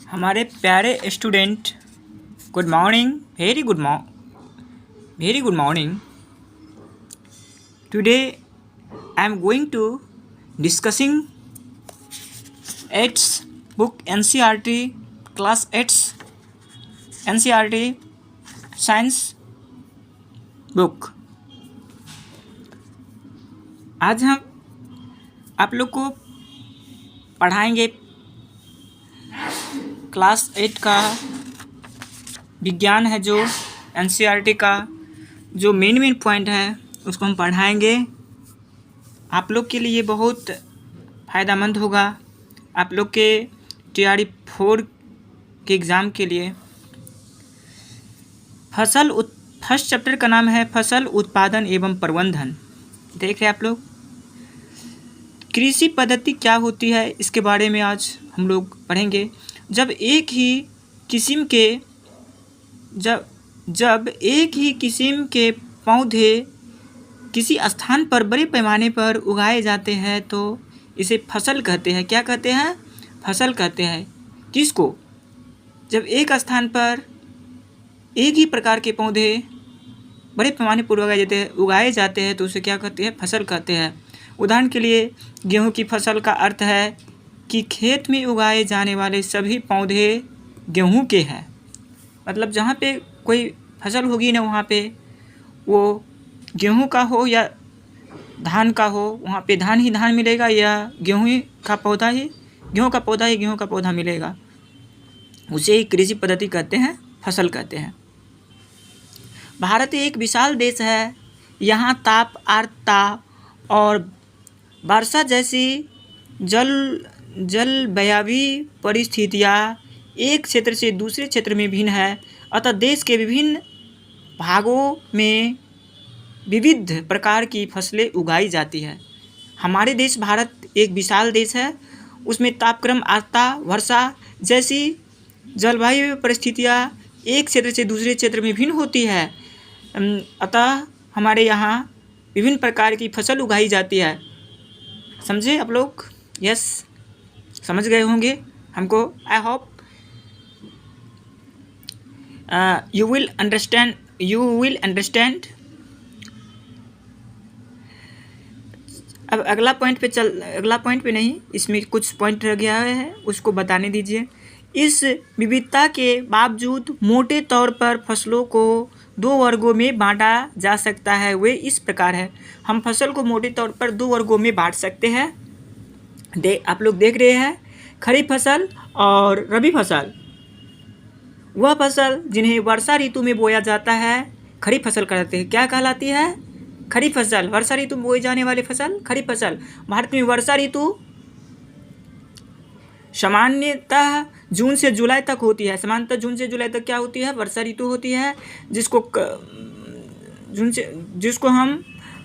हमारे प्यारे student, good morning, very good morning. Today I am going to discussing 8th book NCERT class 8 NCERT science book. आज हम आप लोग को पढ़ाएंगे क्लास 8 का विज्ञान है, जो NCERT का जो मेन पॉइंट है उसको हम पढ़ाएंगे। आप लोग के लिए बहुत फ़ायदेमंद होगा, आप लोग के TRE 4 के एग्ज़ाम के लिए। फर्स्ट चैप्टर का नाम है फसल उत्पादन एवं प्रबंधन। देख रहे हैं आप लोग, कृषि पद्धति क्या होती है इसके बारे में आज हम लोग पढ़ेंगे। जब एक ही किस्म के पौधे किसी स्थान पर बड़े पैमाने पर उगाए जाते हैं तो इसे फसल कहते हैं। क्या कहते हैं? फसल कहते हैं। किसको? जब एक स्थान पर एक ही प्रकार के पौधे बड़े पैमाने पर उगाए जाते हैं तो उसे क्या कहते हैं? फसल कहते हैं। उदाहरण के लिए गेहूं की फसल का अर्थ है कि खेत में उगाए जाने वाले सभी पौधे गेहूं के हैं। मतलब जहाँ पे कोई फसल होगी ना, वहाँ पे वो गेहूं का हो या धान का हो, वहाँ पे धान ही धान मिलेगा या गेहूं का पौधा मिलेगा। उसे ही कृषि पद्धति कहते हैं, फसल कहते हैं। भारत एक विशाल देश है। यहाँ ताप, आर्द्रता और वर्षा जैसी जलवायु परिस्थितियाँ एक क्षेत्र से दूसरे क्षेत्र में भिन्न है। अतः देश के विभिन्न भागों में विविध प्रकार की फसलें उगाई जाती है। हमारे देश भारत एक विशाल देश है, उसमें तापक्रम, आर्द्रता, वर्षा जैसी जलवायु परिस्थितियाँ एक क्षेत्र से दूसरे क्षेत्र में भिन्न होती है। अतः हमारे यहाँ विभिन्न प्रकार की फसल उगाई जाती है। समझे आप लोग? यस, समझ गए होंगे हमको। I hope you will understand. अब अगला पॉइंट पे नहीं, इसमें कुछ पॉइंट रह गया है, उसको बताने दीजिए। इस विविधता के बावजूद मोटे तौर पर फसलों को 2 वर्गों में बांटा जा सकता है। वे इस प्रकार है। हम फसल को मोटे तौर पर 2 वर्गों में बांट सकते हैं। आप लोग देख रहे हैं, खरीफ फसल और रबी फसल। वह फसल जिन्हें वर्षा ऋतु में बोया जाता है खरीफ फसल कहते हैं। क्या कहलाती है? खरीफ फसल। वर्षा ऋतु में बोई जाने वाली फसल खरीफ फसल। भारत में वर्षा ऋतु सामान्यतः जून से जुलाई तक होती है। सामान्यतः जून से जुलाई तक क्या होती है? वर्षा ऋतु होती है,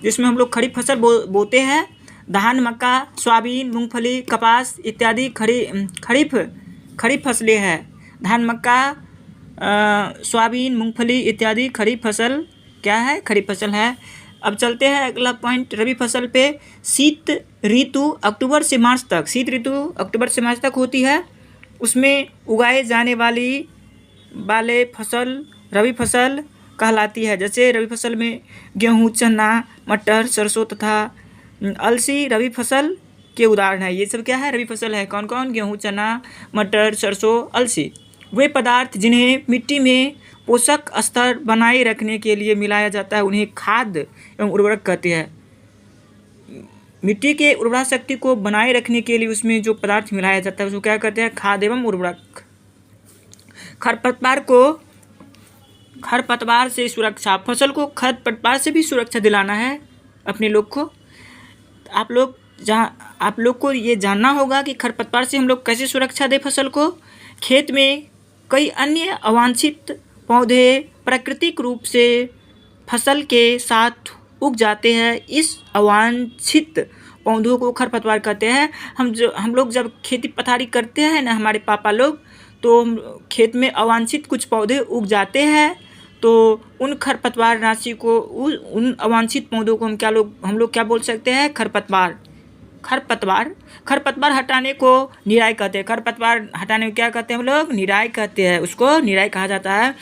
जिसमें हम लोग खरीफ फसल बोते हैं। धान, मक्का, सोयाबीन, मूंगफली, कपास इत्यादि खरीफ फसलें हैं। धान, मक्का, सोयाबीन, मूंगफली इत्यादि खरीफ फसल क्या है? खरीफ फसल है। अब चलते हैं अगला पॉइंट, रबी फसल पे। शीत ऋतु अक्टूबर से मार्च तक होती है। उसमें उगाए जाने वाले फसल रबी फसल कहलाती है। जैसे रबी फसल में गेहूँ, चना, मटर, सरसों तथा अलसी रबी फसल के उदाहरण है। ये सब क्या है? रबी फसल है। कौन कौन? गेहूँ, चना, मटर, सरसों, अलसी। वे पदार्थ जिन्हें मिट्टी में पोषक स्तर बनाए रखने के लिए मिलाया जाता है उन्हें खाद एवं उर्वरक कहते हैं। मिट्टी के उर्वरा शक्ति को बनाए रखने के लिए उसमें जो पदार्थ मिलाया जाता है उसको क्या कहते हैं? खाद एवं उर्वरक। खरपतवार से सुरक्षा। फसल को खरपतवार से भी सुरक्षा दिलाना है अपने लोग को। आप लोग को ये जानना होगा कि खरपतवार से हम लोग कैसे सुरक्षा दें फसल को। खेत में कई अन्य अवांछित पौधे प्राकृतिक रूप से फसल के साथ उग जाते हैं। इस अवांछित पौधों को खरपतवार कहते हैं। हम लोग जब खेती पथारी करते हैं ना, हमारे पापा लोग, तो खेत में अवांछित कुछ पौधे उग जाते हैं, तो उन खरपतवार नाशी को, उन अवांछित पौधों को हम लोग क्या बोल सकते हैं? खरपतवार खरपतवार हटाने को निराई कहते हैं। खरपतवार हटाने को क्या कहते हैं हम लोग? निराई कहते हैं, उसको निराई कहा जाता है।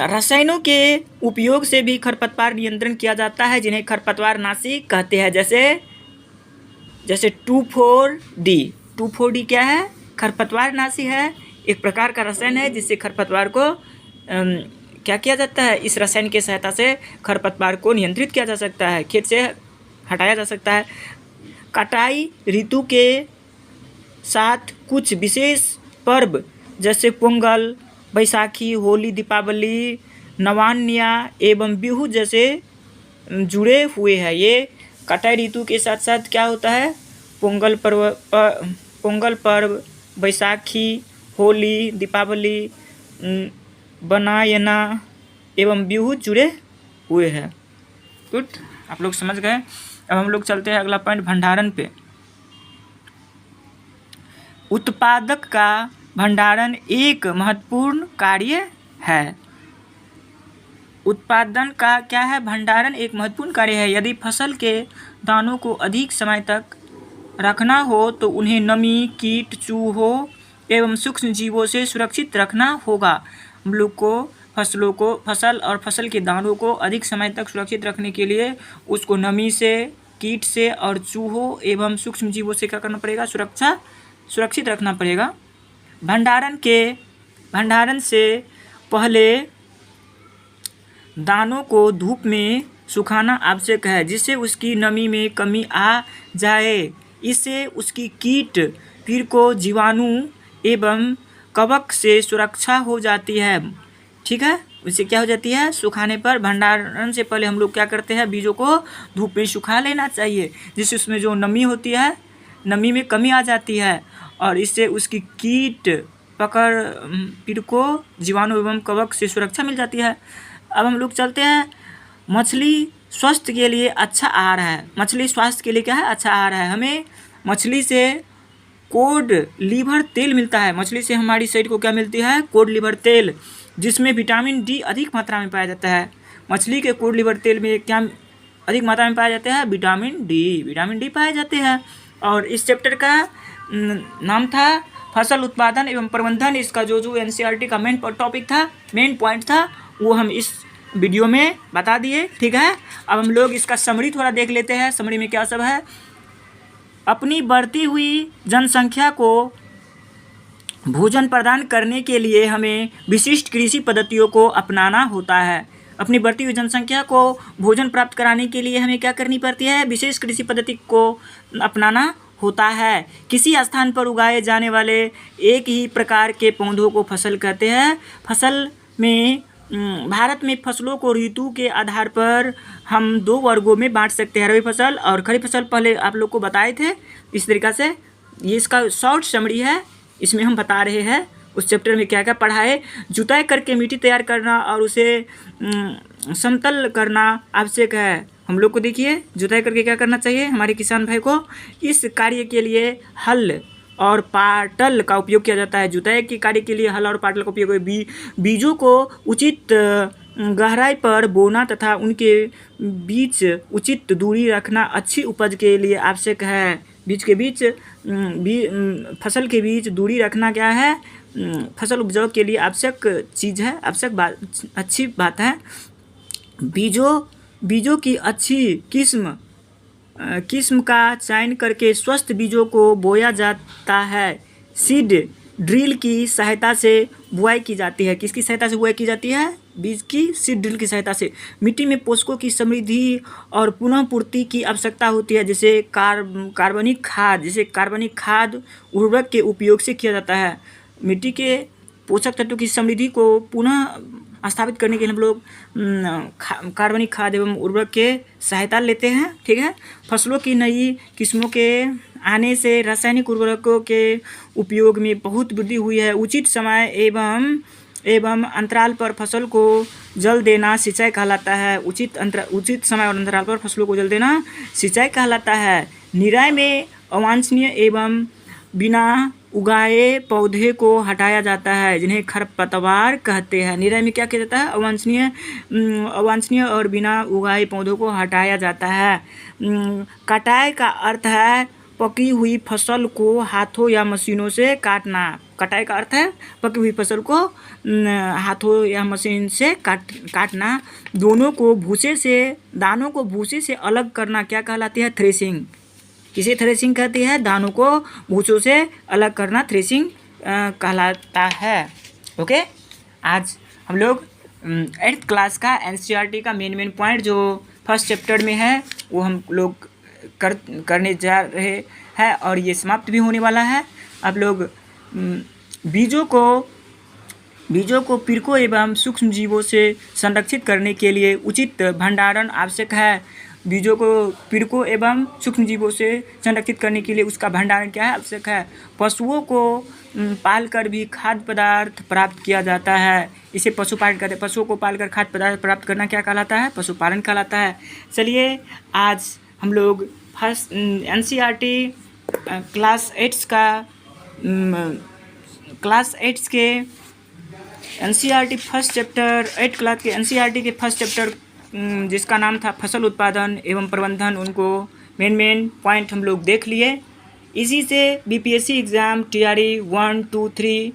रसायनों के उपयोग से भी खरपतवार नियंत्रण किया जाता है, जिन्हें खरपतवार नाशी कहते हैं। जैसे 2,4-D। 2,4-D क्या है? खरपतवार नाशी है, एक प्रकार का रसायन है जिससे खरपतवार को क्या किया जाता है? इस रसायन की सहायता से खरपतवार को नियंत्रित किया जा सकता है, खेत से हटाया जा सकता है। कटाई ऋतु के साथ कुछ विशेष पर्व जैसे पोंगल, बैसाखी, होली, दीपावली, नवान्या एवं बिहू जैसे जुड़े हुए हैं। ये कटाई ऋतु के साथ साथ क्या होता है? पोंगल पर्व, बैसाखी, होली, दीपावली, बनायना एवं बिहू जुड़े हुए हैं। गुड, आप लोग समझ गए। अब हम लोग चलते हैं अगला पॉइंट, भंडारण पे। उत्पादक का भंडारण एक महत्वपूर्ण कार्य है। उत्पादन का क्या है? भंडारण एक महत्वपूर्ण कार्य है। यदि फसल के दानों को अधिक समय तक रखना हो तो उन्हें नमी, कीट, चूहों एवं सूक्ष्म जीवों से सुरक्षित रखना होगा। हम लोग को फसल और फसल के दानों को अधिक समय तक सुरक्षित रखने के लिए उसको नमी से, कीट से और चूहों एवं सूक्ष्म जीवों से क्या करना पड़ेगा? सुरक्षित रखना पड़ेगा। भंडारण से पहले दानों को धूप में सुखाना आवश्यक है, जिससे उसकी नमी में कमी आ जाए। इससे उसकी कीट, पीड़कों, जीवाणु एवं कवक से सुरक्षा हो जाती है। ठीक है, इससे क्या हो जाती है? सुखाने पर भंडारण से पहले हम लोग क्या करते हैं? बीजों को धूप में सुखा लेना चाहिए, जिससे उसमें जो नमी होती है, नमी में कमी आ जाती है और इससे उसकी कीट पीड़कों, जीवाणु एवं कवक से सुरक्षा मिल जाती है। अब हम लोग चलते हैं, मछली स्वास्थ्य के लिए अच्छा आहार है। मछली स्वास्थ्य के लिए क्या है? अच्छा आहार है। हमें मछली से कोड लीवर तेल मिलता है। मछली से हमारी शरीर को क्या मिलती है? कोड लीवर तेल, जिसमें विटामिन डी अधिक मात्रा में पाया जाता है। मछली के कोड लीवर तेल में क्या अधिक मात्रा में पाया जाता है? विटामिन डी पाए जाते हैं। और इस चैप्टर का नाम था फसल उत्पादन एवं प्रबंधन। इसका जो NCERT का मेन टॉपिक था, मेन पॉइंट था, वो हम इस वीडियो में बता दिए। ठीक है, अब हम लोग इसका समरी थोड़ा देख लेते हैं। समरी में क्या सब है? अपनी बढ़ती हुई जनसंख्या को भोजन प्रदान करने के लिए हमें विशिष्ट कृषि पद्धतियों को अपनाना होता है। अपनी बढ़ती हुई जनसंख्या को भोजन प्राप्त कराने के लिए हमें क्या करनी पड़ती है? विशेष कृषि पद्धति को अपनाना होता है। किसी स्थान पर उगाए जाने वाले एक ही प्रकार के पौधों को फसल कहते हैं। भारत में फसलों को ऋतु के आधार पर हम 2 वर्गों में बांट सकते हैं, रबी फसल और खरीफ फसल। पहले आप लोग को बताए थे इस तरीक़ा से। ये इसका शॉर्ट समरी है, इसमें हम बता रहे हैं उस चैप्टर में क्या क्या पढ़ा है। जुताई करके मिट्टी तैयार करना और उसे समतल करना आवश्यक है। हम लोग को देखिए, जुताई करके क्या करना चाहिए हमारे किसान भाई को? इस कार्य के लिए हल और पाटल का उपयोग किया जाता है। जुताई के कार्य के लिए हल और पाटल का उपयोग बीजों को उचित गहराई पर बोना तथा उनके बीच उचित दूरी रखना अच्छी उपज के लिए आवश्यक है। बीज के बीच फसल के बीच दूरी रखना क्या है? फसल उपजाऊ के लिए आवश्यक चीज़ है, अच्छी बात है। बीजों की अच्छी किस्म का चयन करके स्वस्थ बीजों को बोया जाता है। सीड ड्रिल की सहायता से बुआई की जाती है। किसकी सहायता से बुआई की जाती है? बीज की सीड ड्रिल की सहायता से। मिट्टी में पोषकों की समृद्धि और पुनः पूर्ति की आवश्यकता होती है, जैसे कार्बनिक खाद उर्वरक के उपयोग से किया जाता है। मिट्टी के पोषक तत्वों की समृद्धि को पुनः स्थापित करने के लिए हम लोग कार्बनिक खाद एवं उर्वरक के सहायता लेते हैं। ठीक है, फसलों की नई किस्मों के आने से रासायनिक उर्वरकों के उपयोग में बहुत वृद्धि हुई है। उचित समय एवं अंतराल पर फसल को जल देना सिंचाई कहलाता है। उचित समय और अंतराल पर फसलों को जल देना सिंचाई कहलाता है। निराई में अवांछनीय एवं बिना उगाए पौधे को हटाया जाता है जिन्हें खरपतवार कहते हैं। निरय में क्या किया जाता है? अवांछनीय और बिना उगाए पौधों को हटाया जाता है। कटाई का अर्थ है पकी हुई फसल को हाथों या मशीनों से काटना। कटाई का अर्थ है पकी हुई फसल को हाथों या मशीन से काटना। दानों को भूसे से अलग करना क्या कहलाती है? थ्रेसिंग। किसे थ्रेसिंग कहती है? दानों को भूसों से अलग करना थ्रेसिंग कहलाता है। ओके, आज हम लोग 8th क्लास का NCERT का मेन पॉइंट जो फर्स्ट चैप्टर में है वो हम लोग करने जा रहे हैं और ये समाप्त भी होने वाला है। आप लोग बीजों को पिरकों एवं सूक्ष्म जीवों से संरक्षित करने के लिए उचित भंडारण आवश्यक है। बीजों को पिरकों एवं सूक्ष्म जीवों से संरक्षित करने के लिए उसका भंडारण क्या है? आवश्यक है। पशुओं को पालकर भी खाद्य पदार्थ प्राप्त किया जाता है, इसे पशुपालन कहते हैं। पशुओं को पालकर खाद्य पदार्थ प्राप्त करना क्या कहलाता है? पशुपालन कहलाता है। चलिए आज हम लोग फर्स्ट NCERT क्लास 8 के NCERT फर्स्ट चैप्टर 8 क्लास के NCERT के फर्स्ट चैप्टर जिसका नाम था फसल उत्पादन एवं प्रबंधन, उनको मेन पॉइंट हम लोग देख लिए। इसी से BPSC एग्ज़ाम TRE 1, 2, 3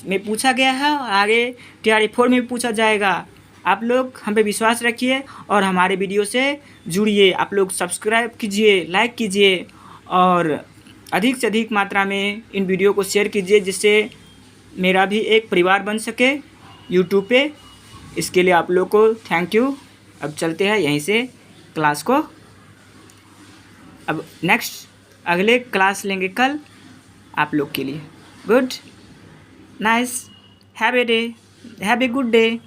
में पूछा गया है और आगे TRE 4 में भी पूछा जाएगा। आप लोग हम पे विश्वास रखिए और हमारे वीडियो से जुड़िए। आप लोग सब्सक्राइब कीजिए, लाइक कीजिए और अधिक से अधिक मात्रा में इन वीडियो को शेयर कीजिए जिससे मेरा भी एक परिवार बन सके यूट्यूब पे। इसके लिए आप लोग को थैंक यू। अब चलते हैं यहीं से क्लास को। अब नेक्स्ट अगले क्लास लेंगे कल आप लोग के लिए। Good nice, have a good day.